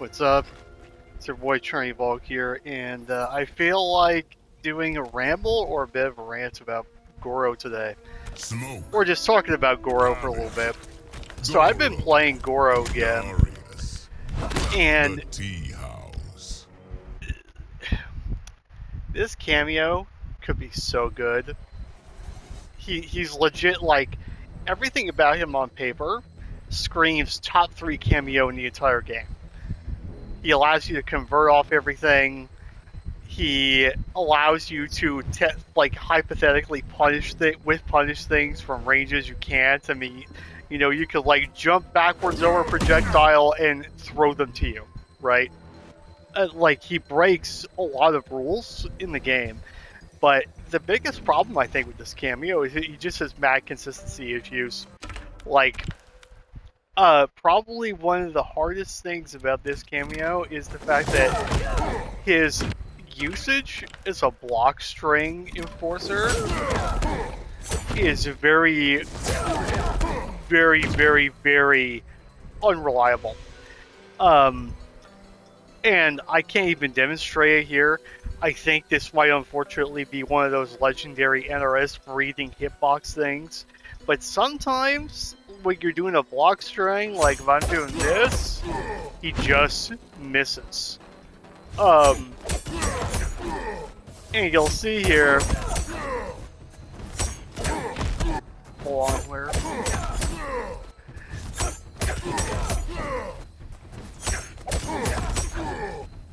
What's up? It's your boy Trinity Volk here, and I feel like doing a ramble or a bit of a rant about Goro today. Smoke. Or just talking about Goro for a little bit. So I've been playing Goro again, Glorious. and The tea house. this cameo could be so good. He's legit, like, everything about him on paper screams top 3 cameo in the entire game. He allows you to convert off everything. He allows you to hypothetically punish things from ranges you can't. I mean, you know, you could like jump backwards over a projectile and throw them to you, right? Like, he breaks a lot of rules in the game, but the biggest problem I think with this cameo is he just has mad consistency issues. Like, probably one of the hardest things about this cameo is the fact that his usage as a block string enforcer is very, very, very, very unreliable. And I can't even demonstrate it here. I think this might unfortunately be one of those legendary NRS breathing hitbox things. But sometimes, when you're doing a block string, like if I'm doing this, he just misses. And you'll see here. Hold on, where?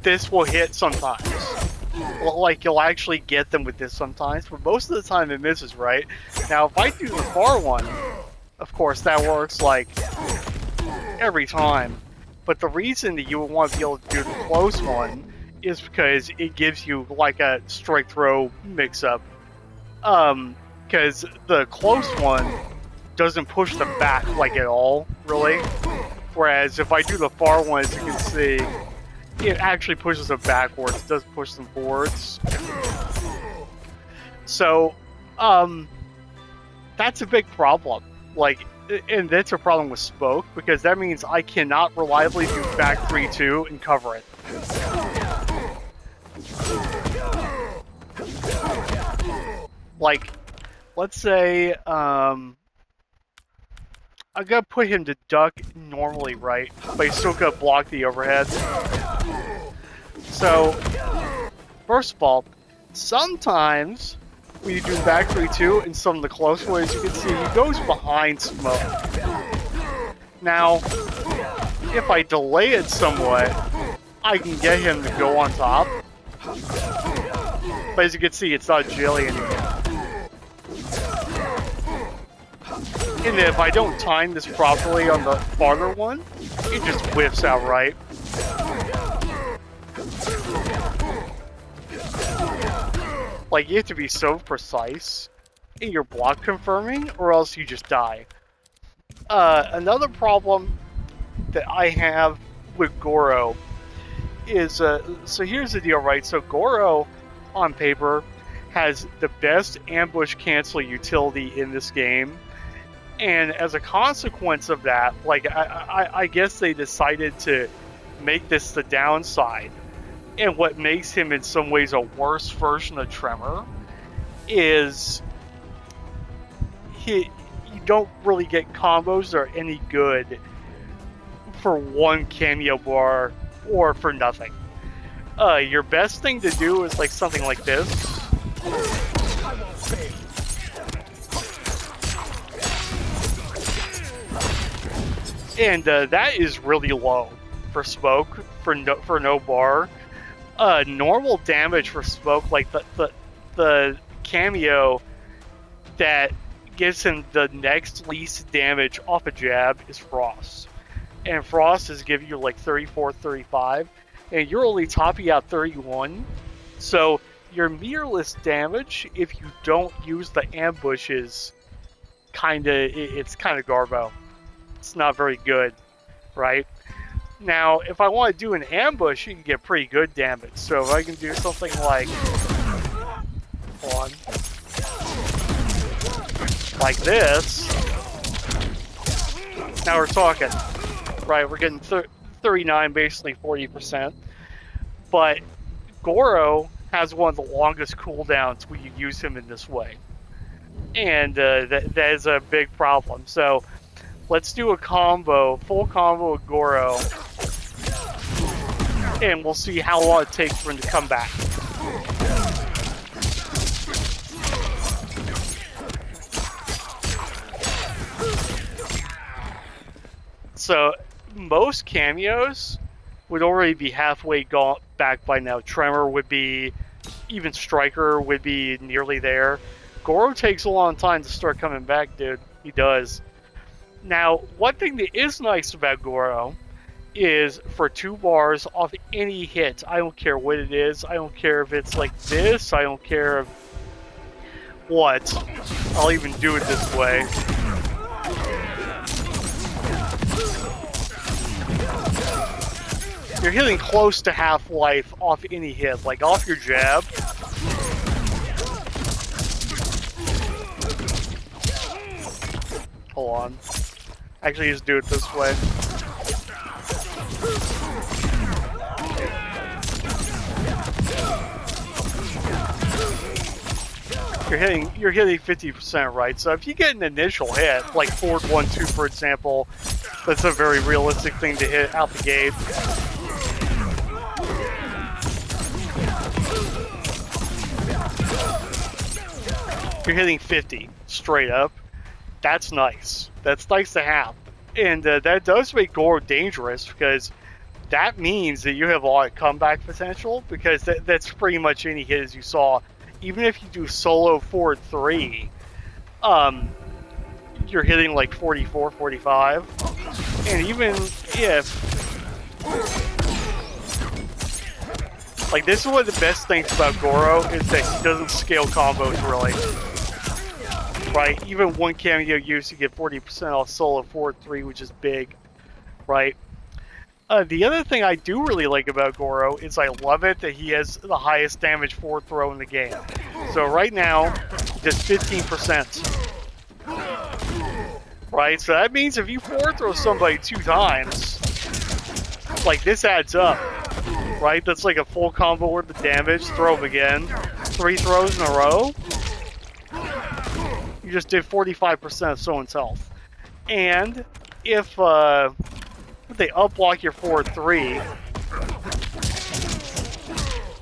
This will hit sometimes. Like, you'll actually get them with this sometimes, but most of the time it misses, right? Now, if I do the far one, of course, that works, like, every time. But the reason that you would want to be able to do the close one is because it gives you, like, a strike throw mix-up. Because the close one doesn't push them back, like, at all, really. Whereas if I do the far one, as you can see, it actually pushes them backwards. It doesn't push them forwards. So, that's a big problem. Like, and that's a problem with Spoke, because that means I cannot reliably do back 3-2 and cover it. Like, let's say, I'm gonna put him to duck normally, right? But he's still gonna block the overhead. So, first of all, sometimes when you do back 3-2 in some of the close ones, you can see he goes behind Smoke. Now, if I delay it somewhat, I can get him to go on top. But as you can see, it's not jelly anymore. And if I don't time this properly on the farther one, it just whiffs outright. Like, you have to be so precise in your block confirming, or else you just die. Another problem that I have with Goro is, so here's the deal, right? So Goro, on paper, has the best ambush cancel utility in this game. And as a consequence of that, like, I guess they decided to make this the downside. And what makes him in some ways a worse version of Tremor is you don't really get combos that are any good for one cameo bar or for nothing. Your best thing to do is like something like this. And that is really low for Smoke, for no bar. Normal damage for Smoke, like the cameo that gives him the next least damage off a jab, is Frost. And Frost is giving you like 34, 35, and you're only topping out 31. So your meterless damage, if you don't use the ambushes, it's kind of garbo. It's not very good, right? Now, if I want to do an ambush, you can get pretty good damage. So if I can do something like, hold on, like this, now we're talking, right? We're getting 39, basically 40%. But Goro has one of the longest cooldowns when you use him in this way. And that is a big problem. So let's do a combo, full combo with Goro. And we'll see how long it takes for him to come back. So most cameos would already be halfway gone back by now. Tremor would be, even Striker would be nearly there. Goro takes a long time to start coming back, dude. He does. Now, one thing that is nice about Goro is for 2 bars off any hit. I don't care what it is. I don't care if it's like this. I don't care if what. I'll even do it this way. You're hitting close to half-life off any hit, like off your jab. Hold on. Actually, just do it this way. You're hitting 50%, right? So if you get an initial hit, like forward 1-2 for example, that's a very realistic thing to hit out the gate. You're hitting 50 straight up. That's nice. That's nice to have. And that does make Goro dangerous because that means that you have a lot of comeback potential because that's pretty much any hit as you saw. Even if you do solo forward 3, you're hitting like 44, 45. And even if... Like, this is one of the best things about Goro is that he doesn't scale combos really. Right? Even one cameo use, you get 40% off solo forward 3, which is big. Right? The other thing I do really like about Goro is I love it that he has the highest damage forward throw in the game. So right now, just 15%. Right? So that means if you forward throw somebody 2 times, like this adds up. Right? That's like a full combo worth of damage. Throw him again. 3 throws in a row. You just did 45% of someone's health. And if they up-block your forward 3,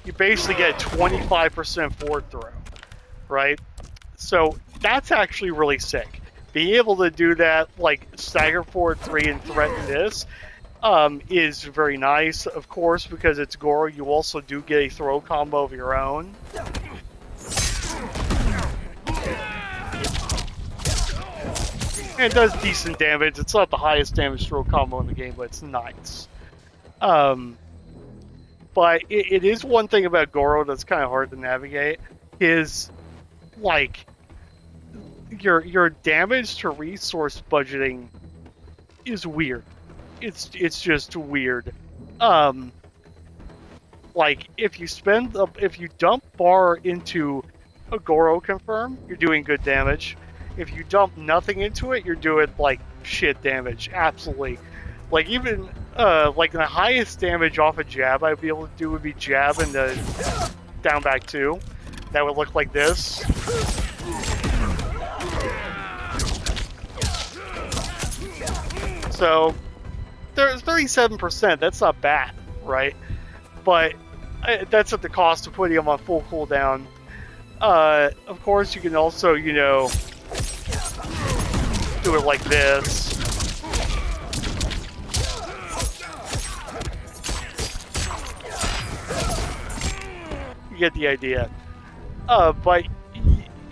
you basically get 25% forward throw, right? So that's actually really sick. Being able to do that, like stagger forward 3 and threaten this, is very nice. Of course, because it's Goro, you also do get a throw combo of your own. And it does decent damage. It's not the highest damage throw combo in the game, but it's nice. But it is one thing about Goro that's kind of hard to navigate. Is like your damage to resource budgeting is weird. It's just weird. Like if you dump bar into a Goro confirm, you're doing good damage. If you dump nothing into it, you're doing like shit damage. Absolutely. Like even like the highest damage off a jab I'd be able to do would be jab and the down back 2. That would look like this. So there's 37%. That's not bad, right? But that's at the cost of putting them on full cooldown. Of course, you can also, you know, do it like this. You get the idea. But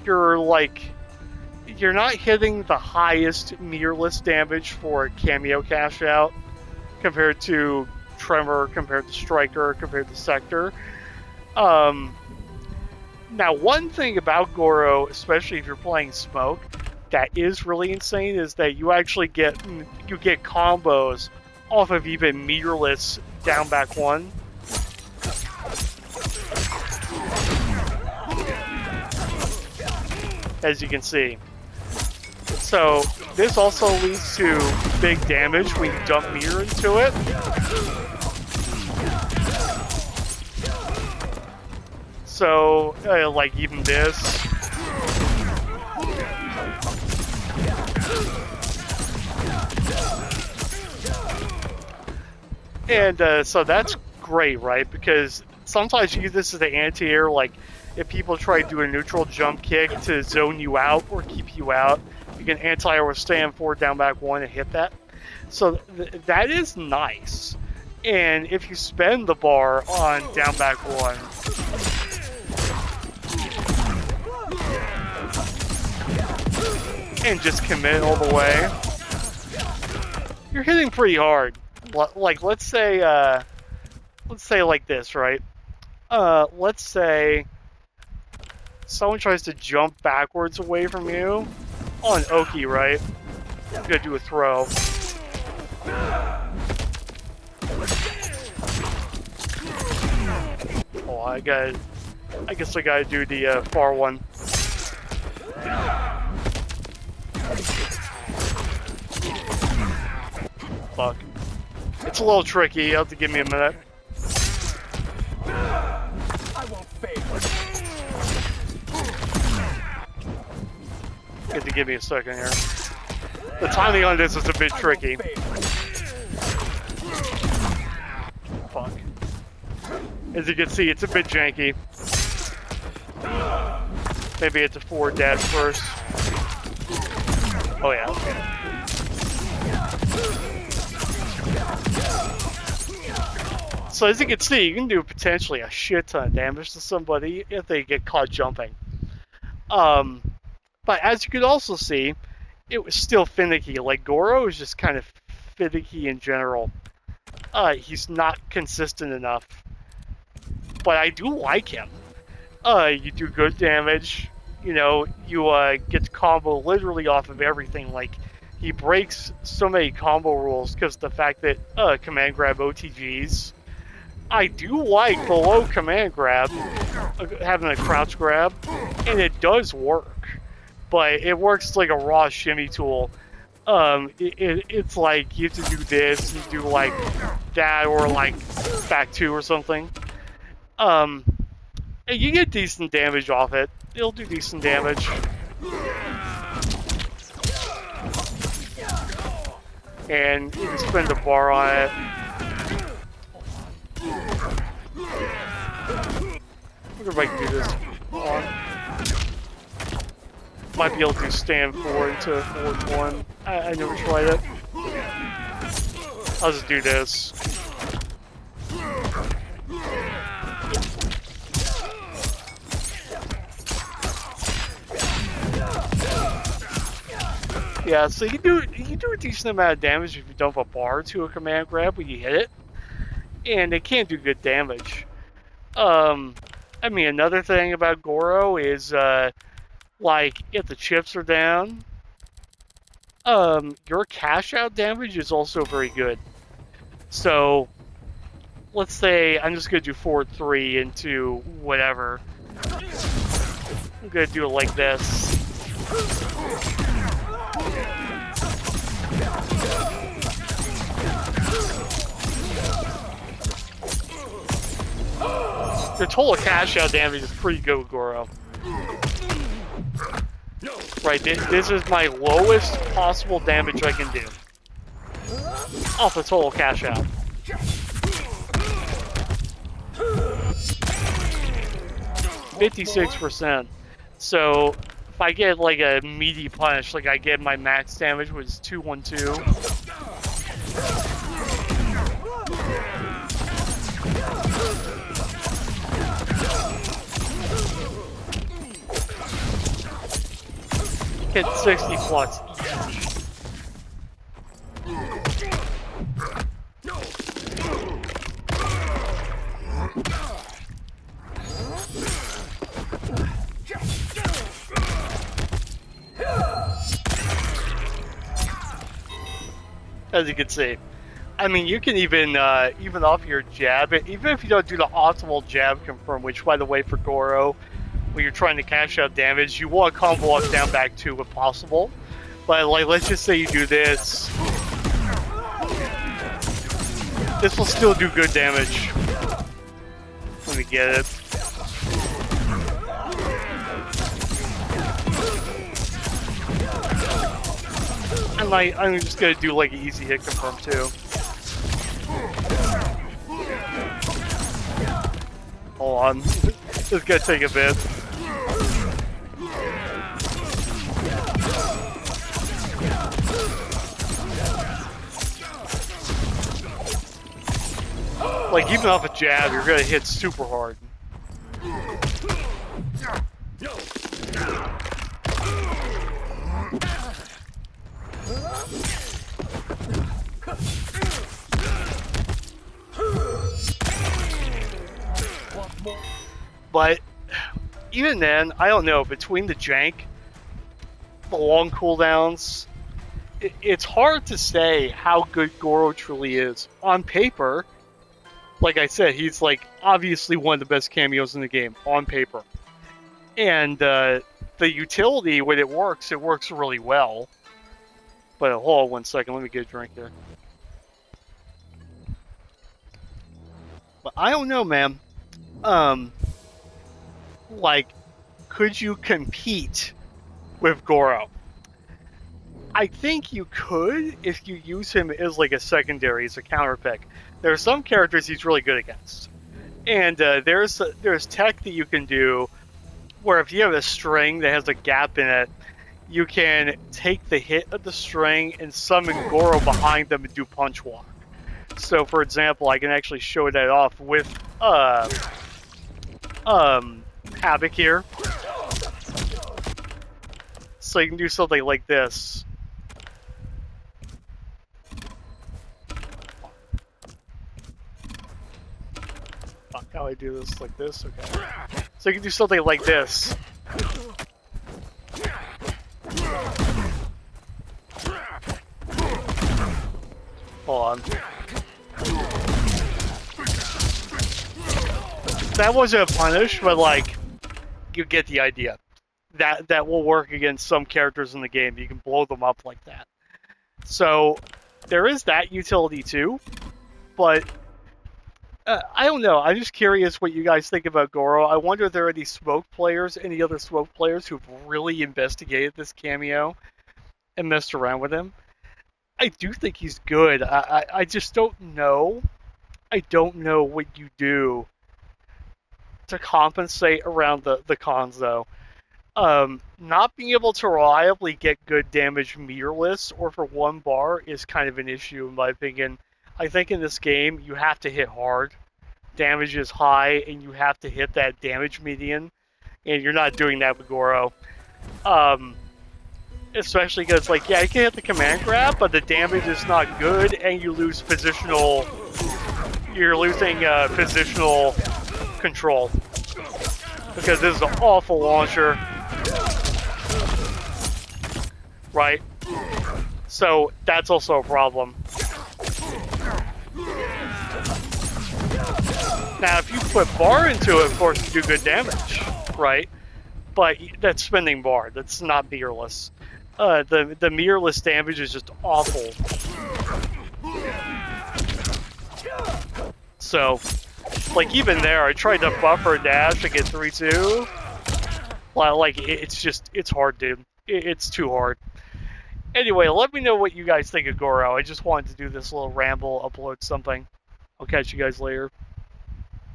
you're not hitting the highest mirrorless damage for a cameo cash out compared to Tremor, compared to Striker, compared to Sector. Now, one thing about Goro, especially if you're playing Smoke, that is really insane is that you actually get combos off of even meterless down back 1. As you can see. So this also leads to big damage when you dump meter into it. So, like even this. And so that's great, right? Because sometimes you use this as an anti-air, like if people try to do a neutral jump kick to zone you out or keep you out, you can anti-air with stand forward, down back one and hit that. So that is nice. And if you spend the bar on down back one, and just commit all the way, you're hitting pretty hard. Like let's say like this, right? Let's say someone tries to jump backwards away from you on Oki, right? I'm gonna do a throw. Oh, I guess I gotta do the far one. Fuck. It's a little tricky, you have to give me a minute. I won't fail. You have to give me a second here. The timing on this is a bit tricky. Fuck. As you can see, it's a bit janky. Maybe it's a forward dash first. Oh yeah. So as you can see, you can do potentially a shit ton of damage to somebody if they get caught jumping. But as you could also see, it was still finicky. Like Goro is just kind of finicky in general. He's not consistent enough. But I do like him. You do good damage. You know, you get to combo literally off of everything. Like, he breaks so many combo rules because of the fact that command grab OTGs. I do like below command grab, having a crouch grab, and it does work. But it works like a raw shimmy tool. It's like you have to do this, you do like that, or like back two or something. And you get decent damage off it. It'll do decent damage. And you can spend a bar on it. I wonder if I can do this. Might be able to stand forward to forward one. I never tried it. I'll just do this. Yeah, so you do a decent amount of damage if you dump a bar to a command grab when you hit it, and it can do good damage. I mean, another thing about Goro is like if the chips are down, your cash out damage is also very good. So let's say I'm just gonna do forward 3 into whatever. I'm gonna do it like this. The total cash out damage is pretty good with Goro. Right, this is my lowest possible damage I can do off the total cash out. %56%. So if I get like a meaty punch, like I get my max damage was 212. Hit 60 plus. As you can see, I mean, you can even off your jab, even if you don't do the optimal jab confirm, which by the way for Goro, when you're trying to cash out damage, you want to combo up down back 2 if possible. But like, let's just say you do this. This will still do good damage. Let me get it. I'm just gonna do like an easy hit confirm too. Hold on. This is gonna take a bit. Like, even off a jab, you're gonna hit super hard. But even then, I don't know, between the jank, the long cooldowns, it's hard to say how good Goro truly is. On paper, like I said, he's like obviously one of the best cameos in the game, on paper. And the utility, when it works really well. But hold on 1 second, let me get a drink here. But I don't know, man. Like, could you compete with Goro? I think you could if you use him as like a secondary, as a counter pick. There are some characters he's really good against, and there's tech that you can do where if you have a string that has a gap in it, you can take the hit of the string and summon Goro behind them and do punch walk. So, for example, I can actually show that off with Havoc here. So you can do something like this. Fuck, how I do this? Like this? Okay. So you can do something like this. Hold on. That wasn't a punish, but like, you get the idea. That will work against some characters in the game. You can blow them up like that. So there is that utility too, but I don't know. I'm just curious what you guys think about Goro. I wonder if there are any any other smoke players who've really investigated this cameo and messed around with him. I do think he's good. I just don't know. I don't know what you do to compensate around the cons, though. Not being able to reliably get good damage meterless or for one bar is kind of an issue, in my opinion. I think in this game, you have to hit hard. Damage is high, and you have to hit that damage median, and you're not doing that with Goro. Especially because, like, yeah, you can hit the command grab, but the damage is not good, and you lose positional... You're losing positional control. Because this is an awful launcher. Right? So, that's also a problem. Now, if you put bar into it, of course, you do good damage. Right? But that's spending bar. That's not meterless. The meterless damage is just awful. So, like, even there, I tried to buffer dash to get 3-2. Like, it's hard, dude. It's too hard. Anyway, let me know what you guys think of Goro. I just wanted to do this little ramble, upload something. I'll catch you guys later.